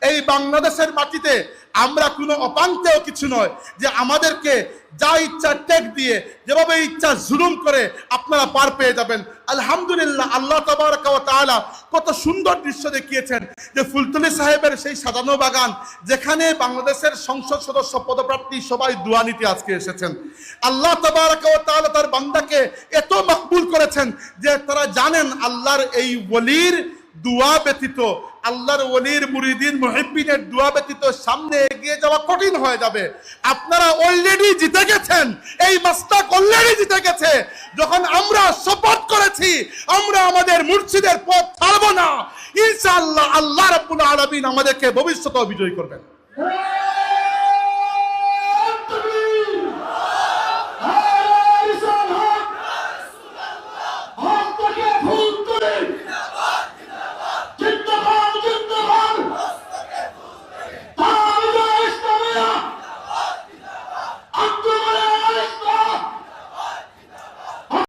এই বাংলাদেশের মাটিতে আমরা কোনো অপান্তেও কিছু নয় যে আমাদেরকে যা ইচ্ছা টেক দিয়ে যেভাবে ইচ্ছা জুলুম করে আপনারা পার পেয়ে যাবেন। আলহামদুলিল্লাহ, আল্লাহ তাবারাক ওয়া তাআলা কত সুন্দর দৃশ্য দেখিয়েছেন যে ফুলতলি সাহেবের সেই সাজানো বাগান, যেখানে বাংলাদেশের সংসদ সদস্য পদপ্রার্থী সবাই দোয়া নিতে আজকে এসেছেন। আল্লাহ তাবারাক ওয়া তাআলা তার বান্দাকে এত মকবুল করেছেন যে তারা জানেন আল্লাহর এই ওলির দোয়া ব্যতীত, আল্লাহর ওলির মুরিদিন মুহিব্বিনের দোয়া ব্যতীত সামনে এগিয়ে যাওয়া কঠিন হয়ে যাবে। আপনারা অলরেডি জিতে গেছেন, এই মাস্তাক অলরেডি জিতে গেছে। যখন আমরা শপথ করেছি আমরা আমাদের মুর্শিদের পথ ছাড়বো না, ইনশাআল্লাহ আল্লাহ রাব্বুল আলামিন আমাদেরকে ভবিষ্যতেও বিজয়ী করবেন।